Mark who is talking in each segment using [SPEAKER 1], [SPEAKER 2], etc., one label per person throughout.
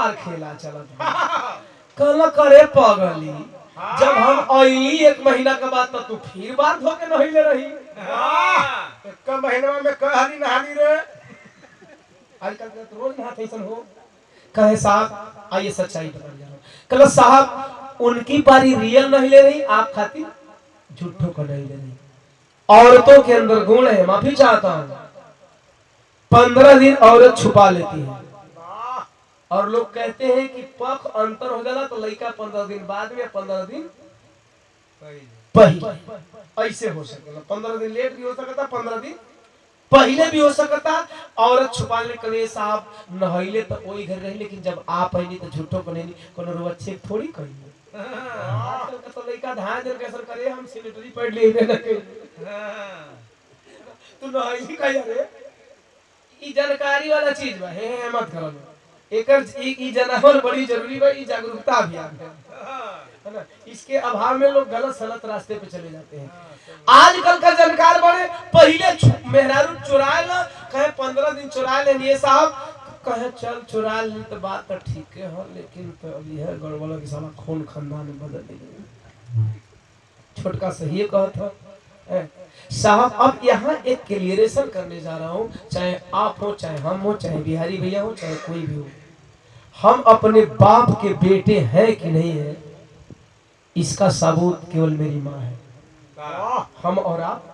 [SPEAKER 1] हमार खेला चलत कहला करे पगली जब हम आई 1 महीना के बाद तो तू फिर बात होके नहिले रही।
[SPEAKER 2] एक महीना में कहानी नहानी रे
[SPEAKER 1] आजकल तो रोज नहाते ऐसा हो। कहे साहब आइए सच्चाई बता जा रहा हूँ। कहला साहब उनकी पारी रियल नहीं ले रही, आप खातिर झूठों को नहीं ले रही। औरतों के अंदर गुण है, माफी चाहता हूँ, 15 दिन औरत छुपा लेती है और लोग कहते हैं कि पख अंतर हो जाला तो लड़का 15 दिन बाद में 15 दिन पहले ऐसे हो सकता, 15 दिन लेट भी हो सकता, 15 दिन पहले भी हो सकता। औरत छुपाने के लिए साहब नहैले तो वही घर रही, लेकिन जब आप पहनी तो झूठो को नहीं कोनो रुआ चेक थोड़ी करी। आजकल का तो लड़का धान जन कैसे करे हम सेनेटरी पैड ले लेना के तू नहैली का यार ई जानकारी वाला चीज बा, हे मत करो एकर ई जनावर बड़ी जरूरी बा, ई जागरूकता अभियान है ना। इसके अभाव में लोग गलत सलत रास्ते पे चले जाते हैं। आजकल का जानकार बड़े पहले मेहरारू चुराए ला कहे 15 दिन चुराए ले ये साहब कहे चल चुरा ली तो बात तो ठीक है हो, लेकिन तो अब यह गड़बड़ की साला खून खानदान में बदल गई। छोटका सही कहत है साहब। अब यहाँ एक क्लियरेशन करने जा रहा हूँ, चाहे आप हो, चाहे हम हो, चाहे बिहारी भैया हो, चाहे कोई भी हो, हम अपने बाप के बेटे हैं कि नहीं है इसका सबूत केवल मेरी माँ है। हम और आप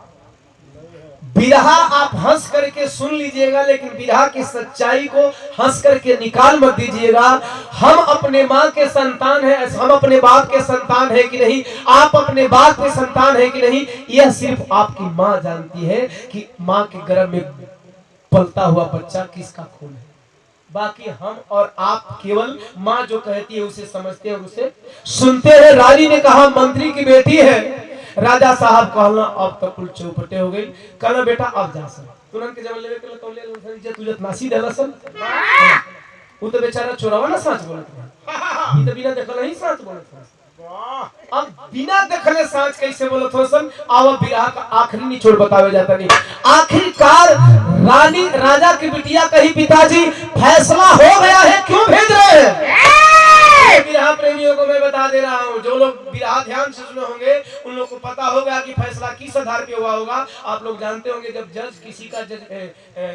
[SPEAKER 1] बिरहा आप हंस करके सुन लीजिएगा, लेकिन बिरहा की सच्चाई को हंस करके निकाल मत दीजिएगा। हम अपने माँ के संतान हैं, हम अपने बाप के संतान हैं कि नहीं, आप अपने बाप के संतान हैं कि नहीं, यह सिर्फ आपकी माँ जानती है कि माँ के गर्भ में पलता हुआ बच्चा किसका खून है। बाकी हम और आप केवल माँ जो कहती है उसे समझते हैं और उसे सुनते हैं। रानी ने कहा मंत्री की बेटी है, राजा साहब कहला अब तो कुल चौपटे हो गई। कहला बेटा अब जा सर तुरंत के जब लेवे के तो ले इज्जत उज्जत नासी देला सर। वो तो बेचारा चोरवा ना सांच बोलत है, ये तो बिना देखल ही सांच बोलत है। अब बिना देखले सांच कैसे बोलत हो सन। अब बिरहा का आखिरी निचोड़ बतावे जाता नहीं। आखिरकार रानी राजा की बिटिया कही पिताजी फैसला हो गया है, क्यों भेज रहे हैं। बिरहा प्रेमियों को मैं बता दे रहा हूँ, जो लोग बिरहा ध्यान से सुने होंगे उन लोग को पता होगा कि फैसला किस आधार पे हुआ होगा। आप लोग जानते होंगे जब जज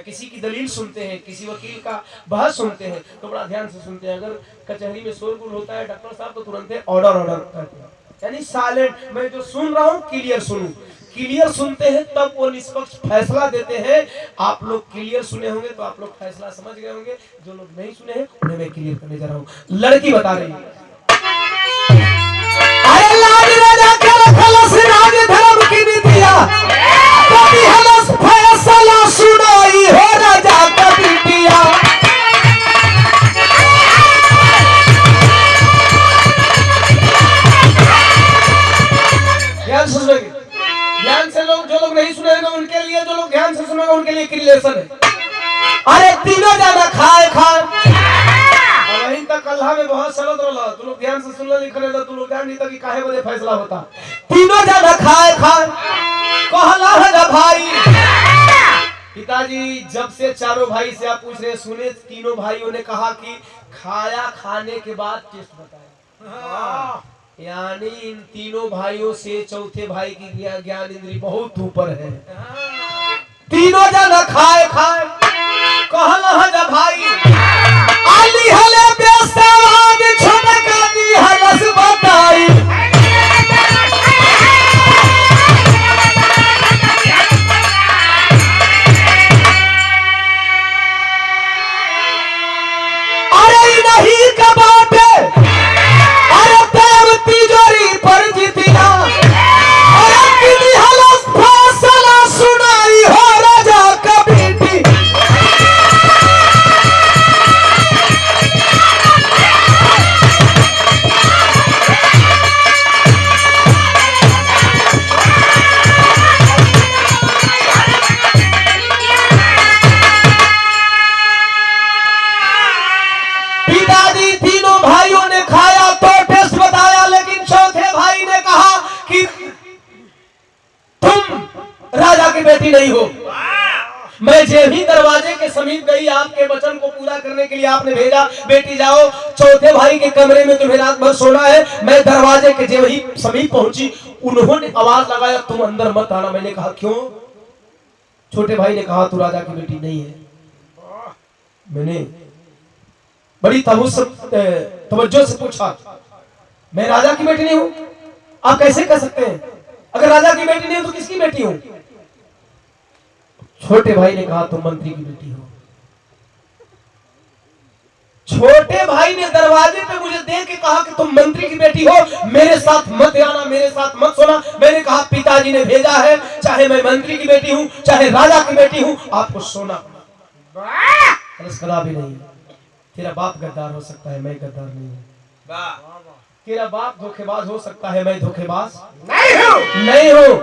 [SPEAKER 1] किसी की दलील सुनते हैं, किसी वकील का बहस सुनते हैं तो बड़ा ध्यान से सुनते हैं। अगर कचहरी में शोरगुल होता है डॉक्टर साहब तो तुरंत ऑर्डर करते हैं, यानी साइलेंट, मैं जो सुन रहा हूँ क्लियर सुनूं। क्लियर सुनते हैं तब वो निष्पक्ष फैसला देते हैं। आप लोग क्लियर सुने होंगे तो आप लोग फैसला समझ गए होंगे, जो लोग नहीं सुने हैं उन्हें मैं क्लियर करने जा रहा हूँ। लड़की बता रही है अरे लाज राजा के रखलस राज धर्म की नीतिया कभी हलस फैसला सुनाई हो राजा का बिटिया। ध्यान से सुनेंगे, ध्यान से लोग, जो लोग नहीं सुनेंगे उनके लिए, जो लोग ध्यान से सुनेंगे उनके लिए क्लियरेशन है। अरे तीनों जाना खाए वहीं तक कल्हा में बहुत चलत रहा। तू लोग ध्यान से सुनना लिख रहे तू लोग ध्यान नहीं था कि काहे बजे फैसला होता। तीनों जाना खाए कहला है भाई। पिताजी जब से चारों भाई से आप पूछ रहे सुने, तीनों भाइयों ने कहा कि खाया खाने के बाद टेस्ट बताए। यानी इन तीनों भाइयों से चौथे भाई की ज्ञान इंद्री बहुत ऊपर है। तीनों जना खाए कहला है भाई आली हले बेसवाद छोटका दी हलस बताई। अरे नहीं का बात है, अरे तेरे तिजोरी पर जीतिया अरे कितनी हलस फैसला सुनाई हो राजा का बेटी। पिताजी तीनों भाइयों ने खाया तो टेस्ट बताया, लेकिन चौथे भाई ने कहा कि तुम राजा की बेटी नहीं हो। मैं जब ही दरवाजे के समीप गई, आपके वचन को पूरा करने के लिए आपने भेजा, बेटी जाओ चौथे भाई के कमरे में तुम्हें रात भर सोना है। मैं दरवाजे के जब ही समीप पहुंची, उन्होंने आवाज लगाया तुम अंदर मत आना। मैंने कहा क्यों? छोटे भाई ने कहा तू राजा की बेटी नहीं है। मैंने बड़ी तवज्जो से पूछा, मैं राजा की बेटी नहीं हूं? आप कैसे कह सकते हैं? अगर राजा की बेटी नहीं हूं तो किसकी बेटी हूं? छोटे भाई ने कहा तुम मंत्री की बेटी हो। छोटे भाई ने दरवाजे पे मुझे देख के कहा कि तुम मंत्री की बेटी हो, मेरे साथ मत आना, मेरे साथ मत सोना। मैंने कहा पिताजी ने भेजा है, चाहे मैं मंत्री की बेटी हूं चाहे राजा की बेटी हूं, आपको सोना कदा भी नहीं। तेरा बाप गद्दार हो सकता है, मैं गद्दार नहीं हूं। तेरा बाप धोखेबाज हो सकता है, मैं धोखेबाज नहीं हूं।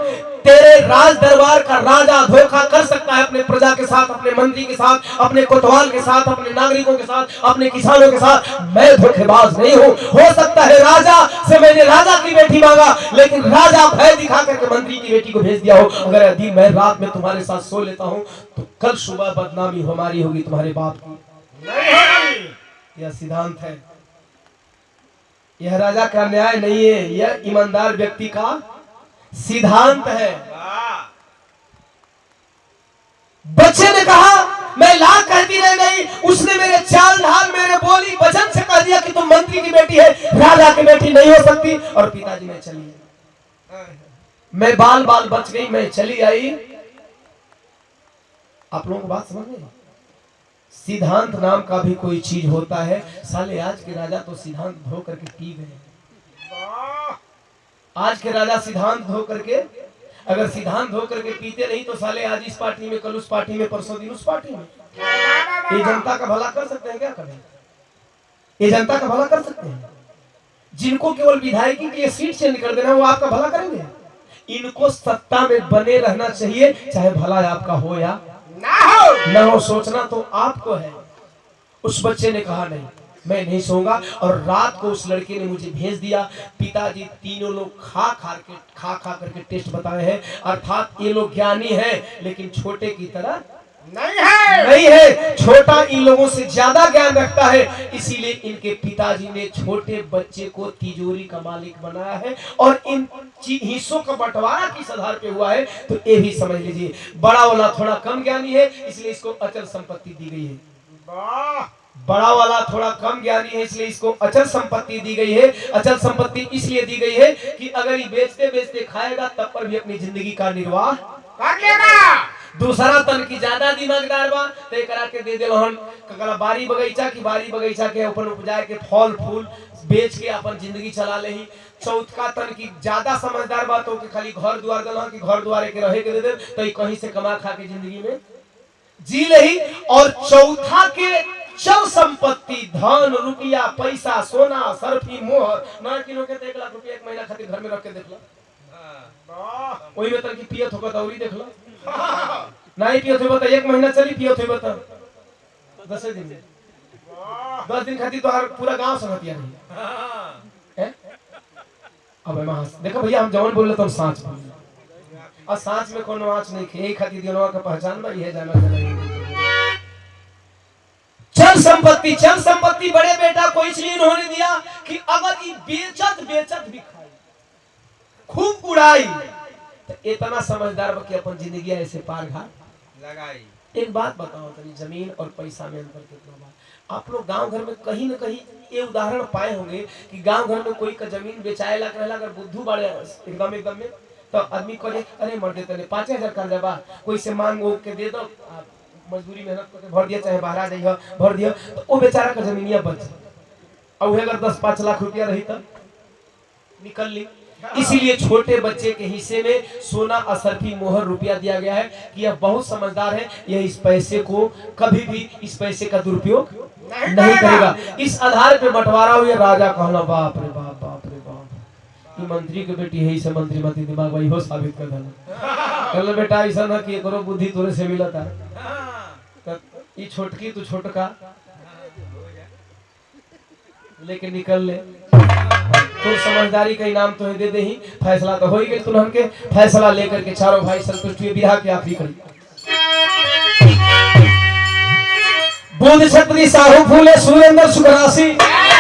[SPEAKER 1] तेरे राज दरबार का राजा धोखा कर सकता है अपने प्रजा के साथ, अपने मंत्री के साथ, अपने कोतवाल के साथ, अपने नागरिकों के साथ, अपने किसानों के साथ। मैं धोखेबाज नहीं हूं। हो सकता है राजा से मैंने राजा की बेटी मांगा, लेकिन राजा भय दिखा करके मंत्री की बेटी को भेज दिया हो। अगर यदि मैं रात में तुम्हारे साथ सो लेता हूं तो कल सुबह बदनामी हमारी होगी, तुम्हारे बाप की नहीं। यह सिद्धांत है, यह राजा का न्याय नहीं है, यह ईमानदार व्यक्ति का सिद्धांत है। बच्चे ने कहा मैं लाख कहती रह गई, उसने मेरे चाल ढाल मेरे बोली वचन से कह दिया कि तुम मंत्री की बेटी है, राजा की बेटी नहीं हो सकती। और पिताजी ने चली, मैं बाल बाल बच गई, मैं चली आई। आप लोगों को बात समझ में? सिद्धांत नाम का भी कोई चीज होता है। साले आज के राजा तो सिद्धांत धो करके पी गए। आज के राजा सिद्धांत धो करके, अगर सिद्धांत धो करके पीते नहीं तो साले आज इस पार्टी में, कल उस पार्टी में, परसों दिन उस पार्टी में। ये जनता का भला कर सकते हैं क्या? करें? ये जनता का भला कर सकते हैं? जिनको केवल विधायकी के लिए सीट चेंज कर देना वो आपका भला करेंगे? इनको सत्ता में बने रहना चाहिए, चाहे भला आपका हो या ना हो। सोचना तो आपको है। उस बच्चे ने कहा नहीं, मैं नहीं सोऊंगा। और रात को उस लड़के ने मुझे भेज दिया। पिताजी तीनों लोग खा खा करके टेस्ट बताए हैं, अर्थात ये लोग ज्ञानी हैं, लेकिन छोटे की तरह नहीं है। छोटा इन लोगों से ज्यादा ज्ञान रखता है, इसीलिए इनके पिताजी ने छोटे बच्चे को तिजोरी का मालिक बनाया है। और इन हिस्सों का बंटवारा किस आधार पे हुआ है तो ये भी समझ लीजिए। बड़ा वाला थोड़ा कम ज्ञानी है, इसलिए इसको अचल संपत्ति दी गई है। बड़ा वाला थोड़ा कम ज्ञानी है, इसलिए इसको अचल संपत्ति दी गई है। अचल संपत्ति इसलिए दी गई है कि अगर ये बेचते बेचते खाएगा तब पर भी अपनी जिंदगी का निर्वाह कर लेगा। दूसरा तन की ज्यादा दिमागदार बा तो एकरा के दे देलहन ककरा बारी बगीचा की, बारी बगीचा के अपन उपजाए के फल फूल बेच के अपन जिंदगी चला ले ही। चौथा तन की ज्यादा समझदार बा तो खाली घर द्वार देलहन कि घर द्वार के रहे के दे दे तो कहीं से कमा खा के जिंदगी में जी ले। और चौथा के चल संपत्ति, धन रुपया पैसा सोना सर्फी मोहर न किलो के 1 लाख रुपया 1 महीना खातिर घर में रख के देखला, वही में तन की पियत होगा दौरी देखला, नहीं पियत होगा तो 1 महीना चली, पियत होगा तो 10 दिन में 10 दिन खातिर तो हर पूरा गांव संगतिया नहीं। अब मैं देखो भैया हम जवान बोल रहे तो सांच बोल, और सांच में कोनो आंच नहीं खे, एक खातिर दिनवा का पहचान बा ये जाना जाना। चल संपत्ति बड़े बेटा को इसलिए इन्होंने दिया कि अगर ये बेचत भी खाई खूब उड़ाई तो इतना समझदार बा कि अपन जिंदगी ऐसे पार घाट लगाई। एक बात बताओ तनी, जमीन और पैसा में अंतर कितना बा? आप लोग गांव घर में कहीं न कहीं ये उदाहरण पाए होंगे कि गांव घर में कोई का जमीन बेचाए ला रहला, अगर बुद्धू बाड़े एकदम में तो आदमी कहे अरे मर देते 5000 कर्जा बा, कोई से मांग के दे दो, मजदूरी मेहनत करके भर दिया, चाहे बाहर जाइए भर दिया, तो वो बेचारा का जमीनिया बच। और अगर 10-5 लाख रुपया रही तब निकल ली। इसीलिए छोटे बच्चे के हिस्से में सोना असरफी मोहर रुपया दिया गया है कि यह बहुत समझदार है, यह इस पैसे को कभी भी इस पैसे का दुरुपयोग नहीं करेगा। इस आधार पे बंटवारा हुआ। राजा कहला बाप रे बाप, बाप रे बाप, ये मंत्री के बेटी है, इसे मंत्री मती दिमाग वही हो साबित कर देना। कहला बेटा ऐसा ना कि करो बुद्धि तोरे से मिलता है, ये छोटकी तू छोटका लेके निकल ले, तो समझदारी का इनाम तो दे दे ही। फैसला तो हो ही गई, तुम हमके फैसला लेकर के चारों भाई संतुष्ट हुए। बिरहा के आखिरी कड़ी बुध छत्री साहू फूले सुरेंद्र सुखराशि